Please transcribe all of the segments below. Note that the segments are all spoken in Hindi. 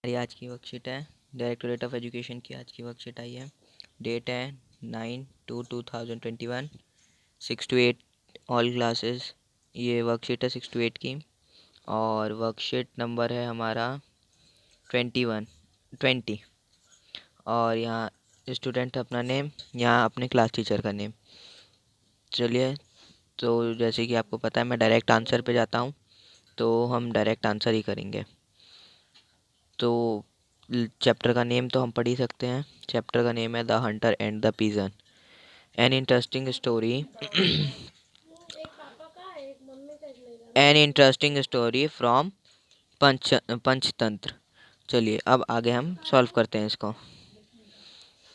हमारी आज की वर्कशीट है डायरेक्टोरेट ऑफ एजुकेशन की। आज की वर्कशीट आई है, डेट है 9/2/2021, 6 to 8 ऑल क्लासेस। ये वर्कशीट है 6 to 8 की और वर्कशीट नंबर है हमारा 20। और यहाँ स्टूडेंट अपना नेम, यहाँ अपने क्लास टीचर का नेम। चलिए, तो जैसे कि आपको पता है मैं डायरेक्ट आंसर पे जाता हूँ, तो हम डायरेक्ट आंसर ही करेंगे। तो चैप्टर का नेम तो हम पढ़ ही सकते हैं। चैप्टर का नेम है the hunter and the pigeon, an interesting story an interesting story from Panchatantra. चलिए अब आगे हम सॉल्व करते हैं इसको।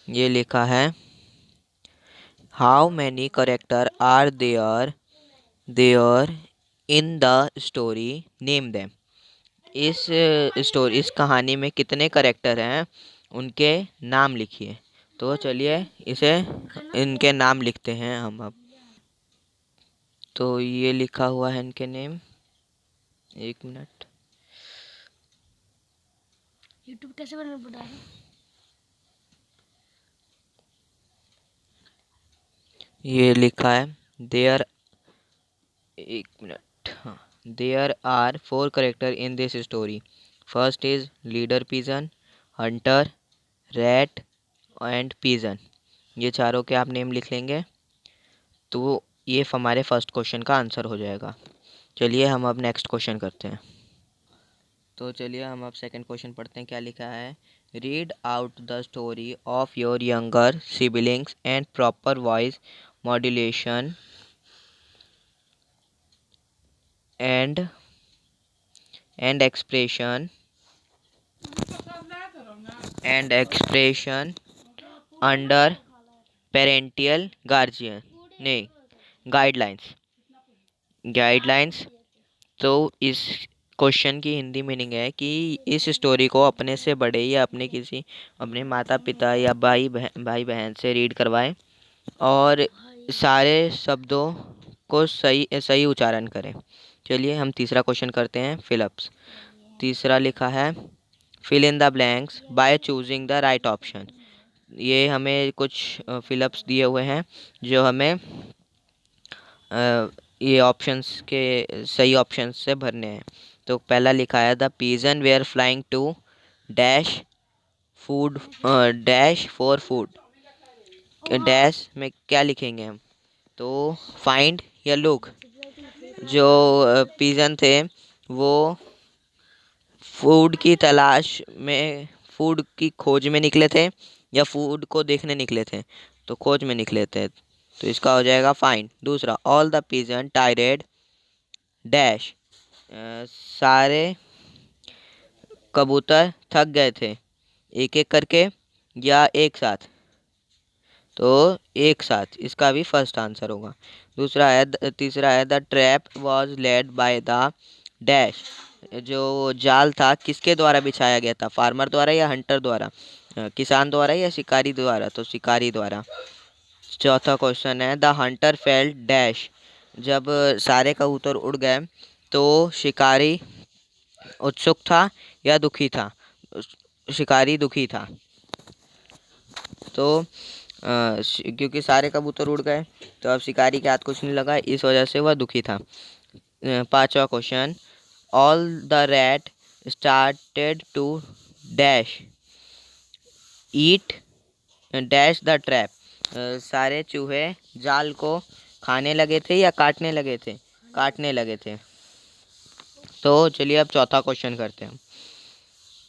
ये लिखा है, how many character are there in the story, name them. इस कहानी में कितने करेक्टर हैं, उनके नाम लिखिए। तो चलिए इसे इनके नाम लिखते हैं हम अब। तो ये लिखा हुआ है इनके नेम, एक मिनट। यूट्यूब कैसे बना बता रहे? ये लिखा है देयर, एक मिनट, हाँ। There are 4 character in this story. First is leader pigeon, hunter, rat and pigeon. ये चारों के आप नेम लिख लेंगे तो ये हमारे फर्स्ट क्वेश्चन का आंसर हो जाएगा। चलिए हम अब नेक्स्ट क्वेश्चन करते हैं। तो चलिए हम अब सेकंड क्वेश्चन पढ़ते हैं। क्या लिखा है, read out the story of your younger siblings and proper voice modulation and and expression under parental guardian, नहीं, गाइडलाइंस। गाइडलाइंस। तो इस क्वेश्चन की हिंदी मीनिंग है कि इस स्टोरी को अपने से बड़े या अपने माता पिता या भाई बहन से रीड करवाएं और सारे शब्दों को सही सही उच्चारण करें। चलिए हम तीसरा क्वेश्चन करते हैं, फिलअप्स। तीसरा लिखा है, fill in the blanks by choosing the right option. ये हमें कुछ फिलअप्स दिए हुए हैं जो हमें ये ऑप्शंस के सही ऑप्शंस से भरने हैं। तो पहला लिखा है, the pigeon were flying to dash food dash for food. Dash में क्या लिखेंगे हम, तो फाइंड या लुक। जो पीजन थे वो फूड की तलाश में, फूड की खोज में निकले थे या फूड को देखने निकले थे, तो खोज में निकले थे, तो इसका हो जाएगा फाइंड। दूसरा, all the pigeon tired dash, सारे कबूतर थक गए थे, एक एक करके या एक साथ, तो एक साथ, इसका भी फर्स्ट आंसर होगा। तीसरा है, the trap was led by the dash. जो जाल था किसके द्वारा बिछाया गया था, फार्मर द्वारा या हंटर द्वारा, किसान द्वारा या शिकारी द्वारा, तो शिकारी द्वारा। चौथा क्वेश्चन है, द हंटर फेल्ट डैश। जब सारे कबूतर उड़ गए तो शिकारी उत्सुक था या दुखी था, शिकारी दुखी था। तो क्योंकि सारे कबूतर उड़ गए तो अब शिकारी के हाथ कुछ नहीं लगा, इस वजह से वह दुखी था। पांचवा question, all the rat started to dash eat dash the trap. सारे चूहे जाल को खाने लगे थे या काटने लगे थे, काटने लगे थे। तो चलिए अब चौथा क्वेश्चन करते हैं।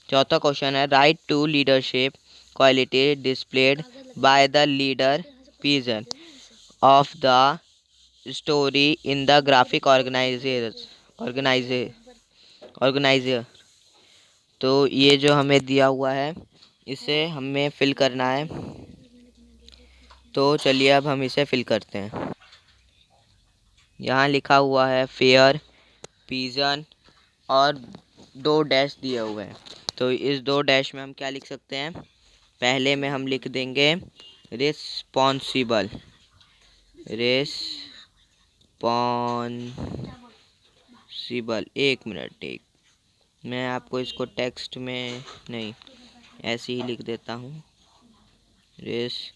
चौथा क्वेश्चन है, write to leadership quality displayed by the leader pigeon of the story in the graphic organizer. तो ये जो हमें दिया हुआ है इसे हमें फिल करना है। तो चलिए अब हम इसे फिल करते हैं। यहाँ लिखा हुआ है फेयर, पिजन और 2 डैश दिए हुए हैं। तो इस 2 डैश में हम क्या लिख सकते हैं, पहले में हम लिख देंगे रिस्पॉन्सिबल, रिस्पॉन्सिबल, एक मिनट, एक मैं आपको इसको टेक्स्ट में नहीं, ऐसे ही लिख देता हूँ, रिस्पॉन्सिबल।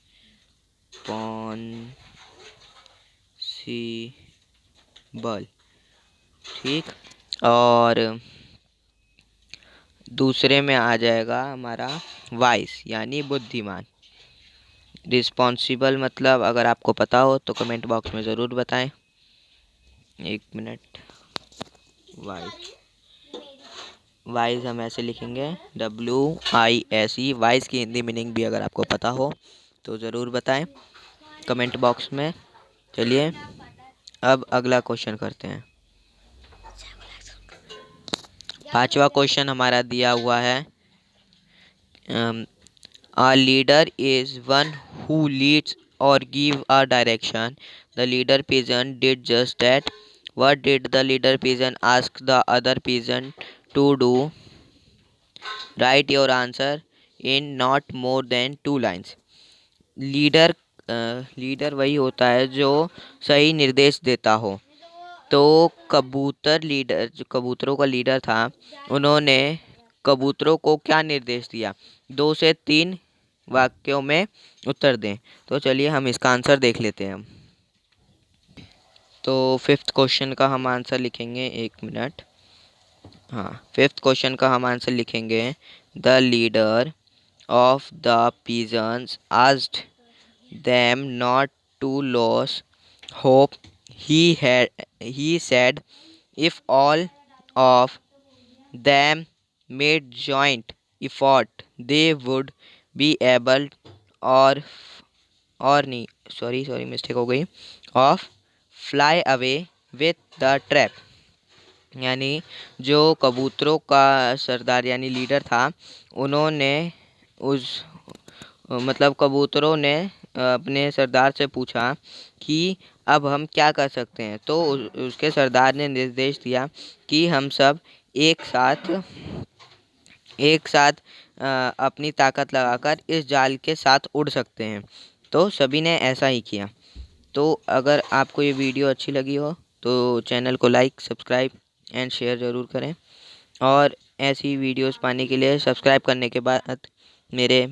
ठीक। और दूसरे में आ जाएगा हमारा वाइस यानी बुद्धिमान। रिस्पॉन्सिबल मतलब अगर आपको पता हो तो कमेंट बॉक्स में ज़रूर बताएं। एक मिनट। वाइस, वाइस हम ऐसे लिखेंगे WISE। वाइस की हिंदी मीनिंग भी अगर आपको पता हो तो ज़रूर बताएं कमेंट बॉक्स में। चलिए अब अगला क्वेश्चन करते हैं। पांचवा क्वेश्चन हमारा दिया हुआ है, a leader is one who leads or give a direction. The leader pigeon did just that. What did the leader pigeon ask the other pigeon to do? Write your answer in not more than 2 lines. Leader leader वही होता है जो सही निर्देश देता हो। तो कबूतर लीडर, जो कबूतरों का लीडर था, उन्होंने कबूतरों को क्या निर्देश दिया? 2 से 3 वाक्यों में उत्तर दें। तो चलिए हम इसका आंसर देख लेते हैं। तो फिफ्थ क्वेश्चन का हम आंसर लिखेंगे, 1 मिनट। हाँ, फिफ्थ क्वेश्चन का हम आंसर लिखेंगे, the leader of the pigeons asked them not to lose hope. He said if all of them made joint effort they would be able, or नहीं, सॉरी मिस्टेक हो गई, of fly away with the trap. यानी जो कबूतरों का सरदार यानी लीडर था, उन्होंने उस मतलब कबूतरों ने अपने सरदार से पूछा कि अब हम क्या कर सकते हैं। तो उसके सरदार ने निर्देश दिया कि हम सब एक साथ अपनी ताकत लगाकर इस जाल के साथ उड़ सकते हैं। तो सभी ने ऐसा ही किया। तो अगर आपको ये वीडियो अच्छी लगी हो तो चैनल को लाइक, सब्सक्राइब एंड शेयर ज़रूर करें। और ऐसी वीडियोस पाने के लिए सब्सक्राइब करने के बाद मेरे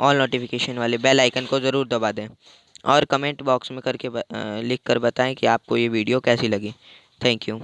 ऑल नोटिफिकेशन वाले बेल आइकन को ज़रूर दबा दें। और कमेंट बॉक्स में लिख कर बताएं कि आपको ये वीडियो कैसी लगी। Thank you.